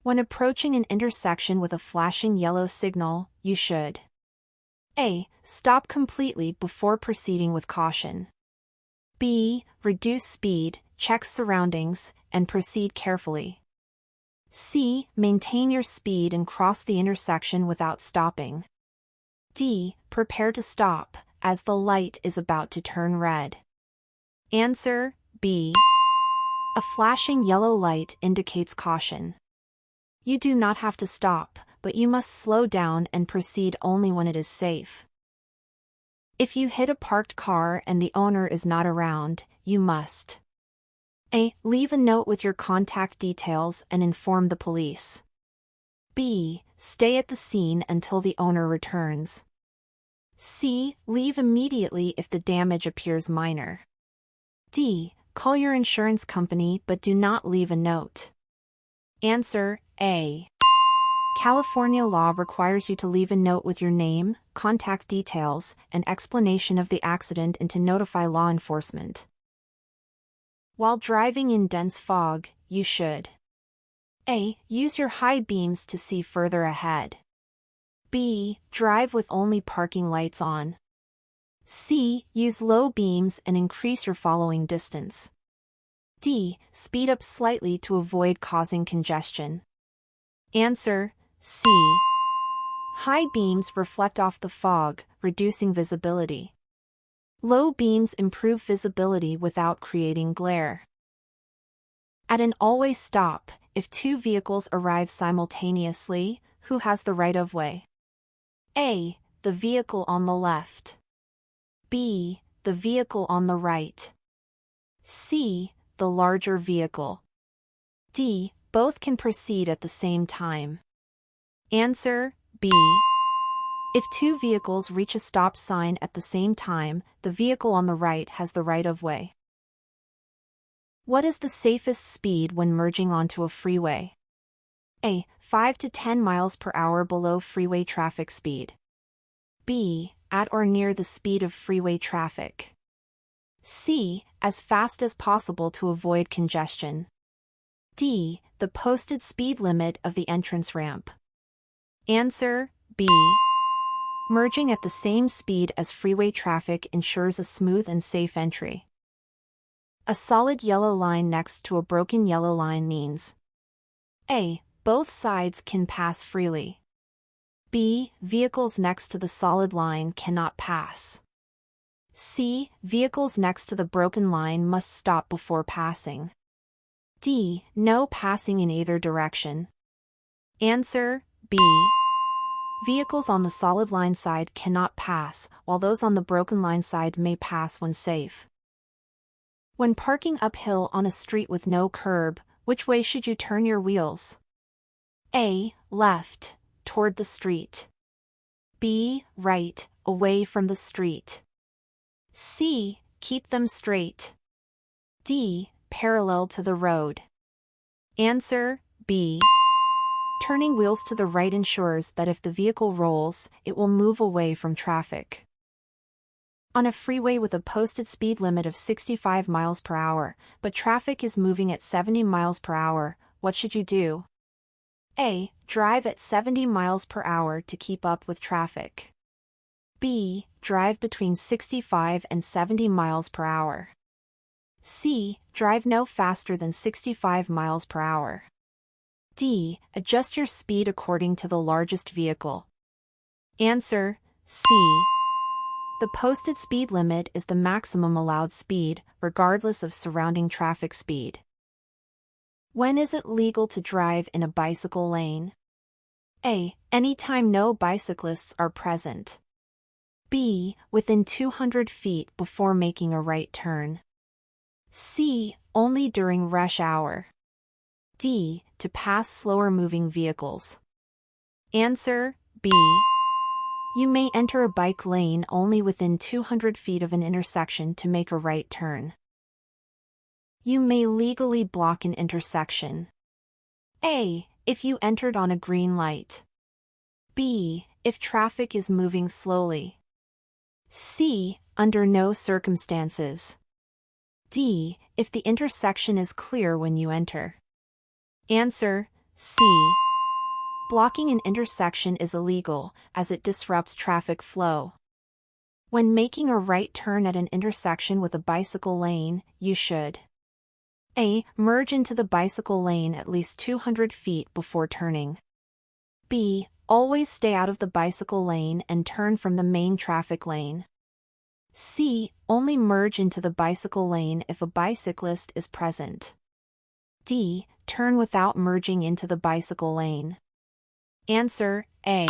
When approaching an intersection with a flashing yellow signal, you should A. Stop completely before proceeding with caution. B. Reduce speed, check surroundings, and proceed carefully. C. Maintain your speed and cross the intersection without stopping. D. Prepare to stop, as the light is about to turn red. Answer B. A flashing yellow light indicates caution. You do not have to stop, but you must slow down and proceed only when it is safe. If you hit a parked car and the owner is not around, you must A. Leave a note with your contact details and inform the police. B. Stay at the scene until the owner returns. C. Leave immediately if the damage appears minor. D. Call your insurance company but do not leave a note. Answer A. California law requires you to leave a note with your name, contact details, and explanation of the accident and to notify law enforcement. While driving in dense fog, you should A. Use your high beams to see further ahead. B. Drive with only parking lights on. C. Use low beams and increase your following distance. D. Speed up slightly to avoid causing congestion. Answer C. High beams reflect off the fog, reducing visibility. Low beams improve visibility without creating glare. At an always stop, if two vehicles arrive simultaneously, who has the right of way? A. The vehicle on the left. B. The vehicle on the right. C. The larger vehicle. D. Both can proceed at the same time. Answer B. If two vehicles reach a stop sign at the same time, the vehicle on the right has the right of way. What is the safest speed when merging onto a freeway? A. 5 to 10 miles per hour below freeway traffic speed. B. At or near the speed of freeway traffic. C. As fast as possible to avoid congestion. D. The posted speed limit of the entrance ramp. Answer B. Merging at the same speed as freeway traffic ensures a smooth and safe entry. A solid yellow line next to a broken yellow line means A. Both sides can pass freely. B. Vehicles next to the solid line cannot pass. C. Vehicles next to the broken line must stop before passing. D. No passing in either direction. Answer B. Vehicles on the solid line side cannot pass, while those on the broken line side may pass when safe. When parking uphill on a street with no curb, which way should you turn your wheels? A. Left, toward the street. B. Right, away from the street. C. Keep them straight. D. Parallel to the road. Answer B. Turning wheels to the right ensures that if the vehicle rolls, it will move away from traffic. On a freeway with a posted speed limit of 65 miles per hour, but traffic is moving at 70 miles per hour, what should you do? A. Drive at 70 miles per hour to keep up with traffic. B. Drive between 65 and 70 miles per hour. C. Drive no faster than 65 miles per hour. D. Adjust your speed according to the largest vehicle. Answer C. The posted speed limit is the maximum allowed speed, regardless of surrounding traffic speed. When is it legal to drive in a bicycle lane? A. Anytime no bicyclists are present. B. Within 200 feet before making a right turn. C. Only during rush hour. D. To pass slower-moving vehicles. Answer B. You may enter a bike lane only within 200 feet of an intersection to make a right turn. You may legally block an intersection. A. If you entered on a green light. B. If traffic is moving slowly. C. Under no circumstances. D. If the intersection is clear when you enter. Answer C. Blocking an intersection is illegal, as it disrupts traffic flow. When making a right turn at an intersection with a bicycle lane, you should A. Merge into the bicycle lane at least 200 feet before turning. B. Always stay out of the bicycle lane and turn from the main traffic lane. C. Only merge into the bicycle lane if a bicyclist is present. D. Turn without merging into the bicycle lane. Answer A.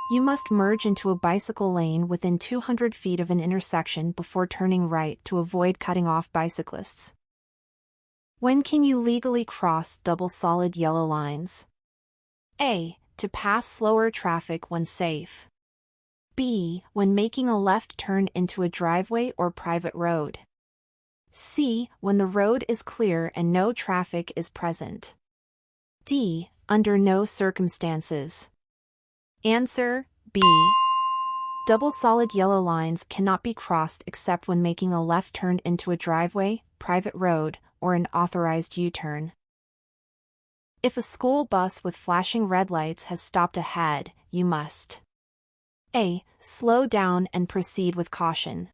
You must merge into a bicycle lane within 200 feet of an intersection before turning right to avoid cutting off bicyclists. When can you legally cross double solid yellow lines? A. To pass slower traffic when safe. B. When making a left turn into a driveway or private road. C. When the road is clear and no traffic is present. D. Under no circumstances. Answer B. Double solid yellow lines cannot be crossed except when making a left turn into a driveway, private road, or an authorized U-turn. If a school bus with flashing red lights has stopped ahead, you must A. Slow down and proceed with caution.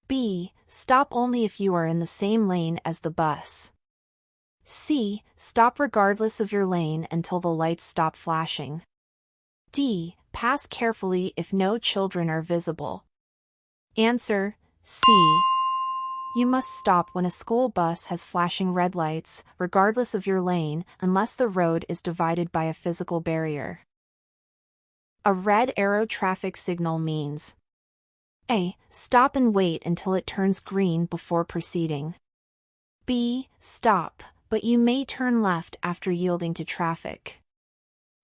B. Stop only if you are in the same lane as the bus. C. Stop regardless of your lane until the lights stop flashing. D. Pass carefully if no children are visible. Answer C. You must stop when a school bus has flashing red lights, regardless of your lane, unless the road is divided by a physical barrier. A red arrow traffic signal means A. Stop and wait until it turns green before proceeding. B. Stop, but you may turn left after yielding to traffic.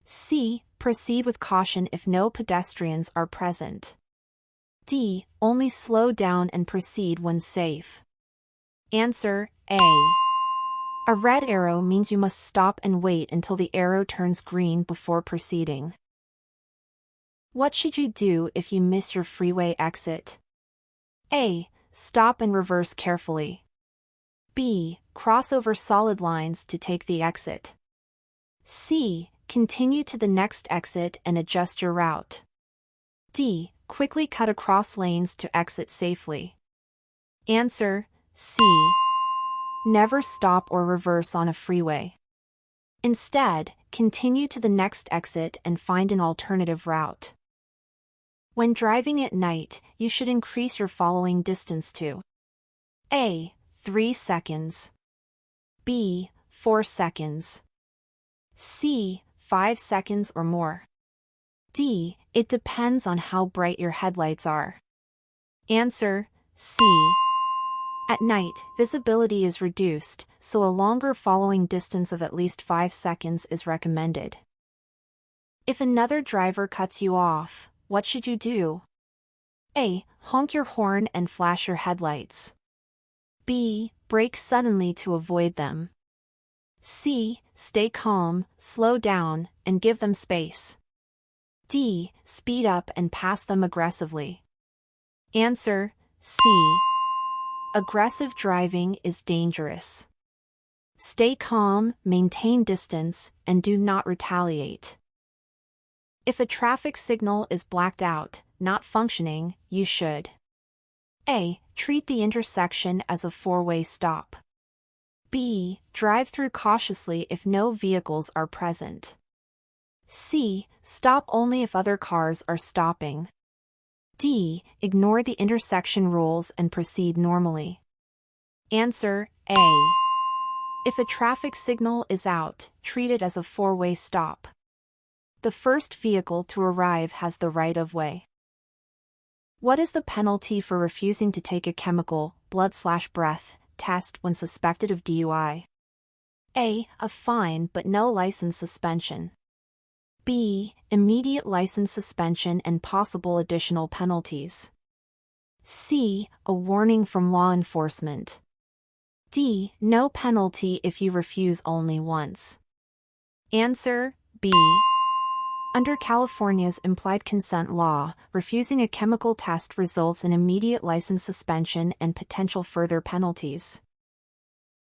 C. Proceed with caution if no pedestrians are present. D. Only slow down and proceed when safe. Answer A. A red arrow means you must stop and wait until the arrow turns green before proceeding. What should you do if you miss your freeway exit? A. Stop and reverse carefully. B. Cross over solid lines to take the exit. C. Continue to the next exit and adjust your route. D. Quickly cut across lanes to exit safely. Answer C. Never stop or reverse on a freeway. Instead, continue to the next exit and find an alternative route. When driving at night, you should increase your following distance to A. 3 seconds. B. 4 seconds. C. 5 seconds or more. D. It depends on how bright your headlights are. Answer C. At night, visibility is reduced, so a longer following distance of at least 5 seconds is recommended. If another driver cuts you off, what should you do? A. Honk your horn and flash your headlights. B. Brake suddenly to avoid them. C. Stay calm, slow down, and give them space. D. Speed up and pass them aggressively. Answer C. Aggressive driving is dangerous. Stay calm, maintain distance, and do not retaliate. If a traffic signal is blacked out, not functioning, you should A. Treat the intersection as a four-way stop. B. Drive through cautiously if no vehicles are present. C. Stop only if other cars are stopping. D. Ignore the intersection rules and proceed normally. Answer A. If a traffic signal is out, treat it as a four-way stop. The first vehicle to arrive has the right of way. What is the penalty for refusing to take a chemical, blood/breath, test when suspected of DUI? A. A fine but no license suspension. B. Immediate license suspension and possible additional penalties. C. A warning from law enforcement. D. No penalty if you refuse only once. Answer B. Under California's implied consent law, refusing a chemical test results in immediate license suspension and potential further penalties.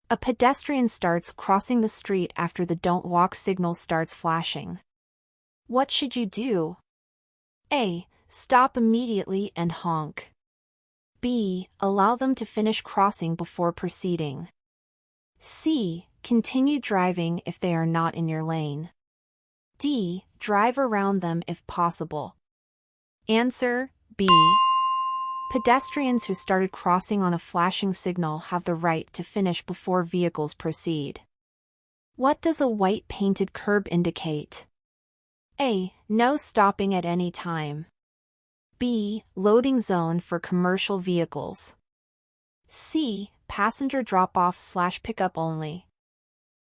A pedestrian starts crossing the street after the don't walk signal starts flashing. What should you do? A. Stop immediately and honk. B. Allow them to finish crossing before proceeding. C. Continue driving if they are not in your lane. D. Drive around them if possible. Answer B. Pedestrians who started crossing on a flashing signal have the right to finish before vehicles proceed. What does a white painted curb indicate? A. No stopping at any time. B. Loading zone for commercial vehicles. C. Passenger drop-off/pickup only.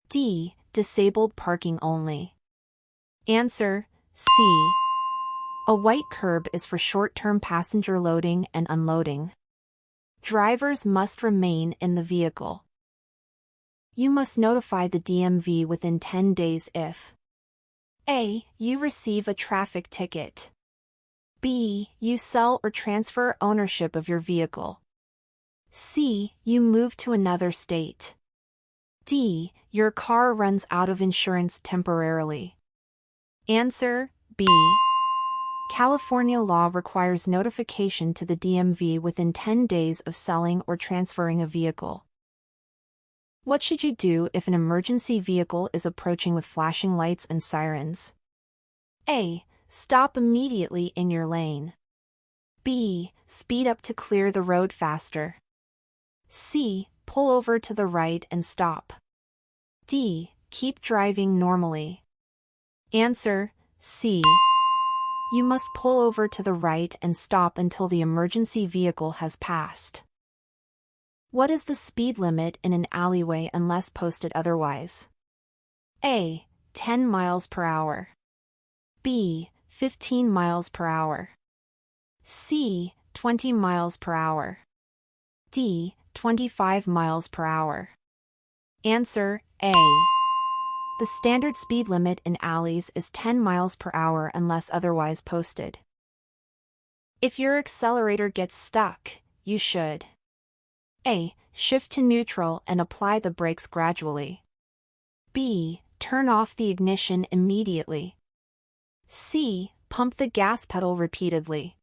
D. Disabled parking only. Answer C. A white curb is for short-term passenger loading and unloading. Drivers must remain in the vehicle. You must notify the DMV within 10 days if A. You receive a traffic ticket. B. You sell or transfer ownership of your vehicle. C. You move to another state. D. Your car runs out of insurance temporarily. Answer B. California law requires notification to the DMV within 10 days of selling or transferring a vehicle. What should you do if an emergency vehicle is approaching with flashing lights and sirens? A. Stop immediately in your lane. B. Speed up to clear the road faster. C. Pull over to the right and stop. D. Keep driving normally. Answer C. You must pull over to the right and stop until the emergency vehicle has passed. What is the speed limit in an alleyway unless posted otherwise? A. 10 miles per hour. B. 15 miles per hour. C. 20 miles per hour. D. 25 miles per hour. Answer A. The standard speed limit in alleys is 10 miles per hour unless otherwise posted. If your accelerator gets stuck, you should A. Shift to neutral and apply the brakes gradually. B. Turn off the ignition immediately. C. Pump the gas pedal repeatedly.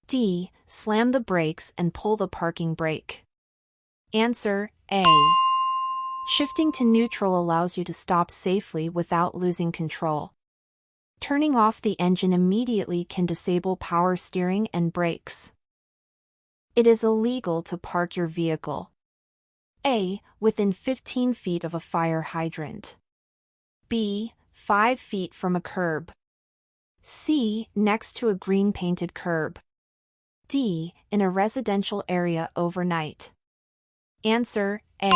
D. Slam the brakes and pull the parking brake. Answer A. Shifting to neutral allows you to stop safely without losing control. Turning off the engine immediately can disable power steering and brakes. It is illegal to park your vehicle. A. Within 15 feet of a fire hydrant. B. 5 feet from a curb. C. Next to a green painted curb. D. In a residential area overnight. Answer A.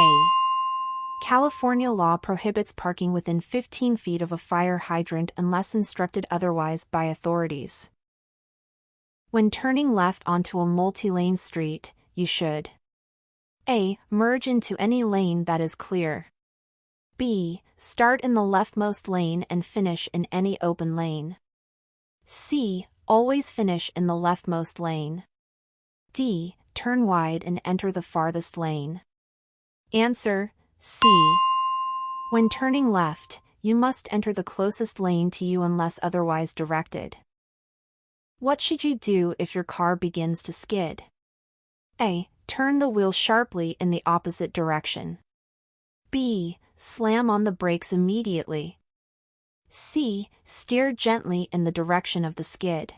California law prohibits parking within 15 feet of a fire hydrant unless instructed otherwise by authorities. When turning left onto a multi-lane street, you should A. Merge into any lane that is clear. B. Start in the leftmost lane and finish in any open lane. C. Always finish in the leftmost lane. D. Turn wide and enter the farthest lane. Answer C. When turning left, you must enter the closest lane to you unless otherwise directed. What should you do if your car begins to skid? A. Turn the wheel sharply in the opposite direction. B. Slam on the brakes immediately. C. Steer gently in the direction of the skid.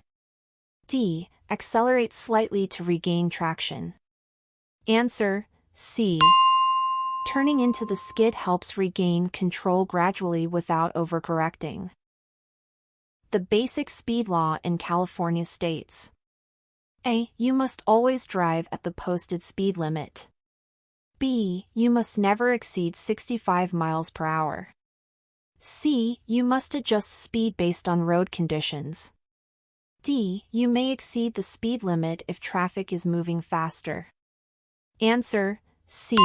D. Accelerate slightly to regain traction. Answer C. Turning into the skid helps regain control gradually without overcorrecting. The basic speed law in California states: A. You must always drive at the posted speed limit. B. You must never exceed 65 miles per hour. C. You must adjust speed based on road conditions. D. You may exceed the speed limit if traffic is moving faster. Answer C.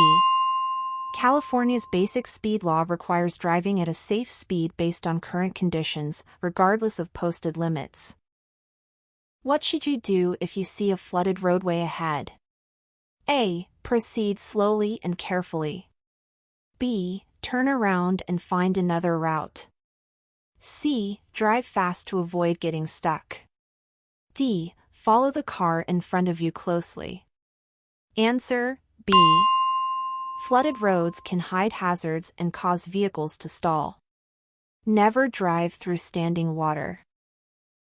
California's basic speed law requires driving at a safe speed based on current conditions, regardless of posted limits. What should you do if you see a flooded roadway ahead? A. Proceed slowly and carefully. B. Turn around and find another route. C. Drive fast to avoid getting stuck. D. Follow the car in front of you closely. Answer B. Flooded roads can hide hazards and cause vehicles to stall. Never drive through standing water.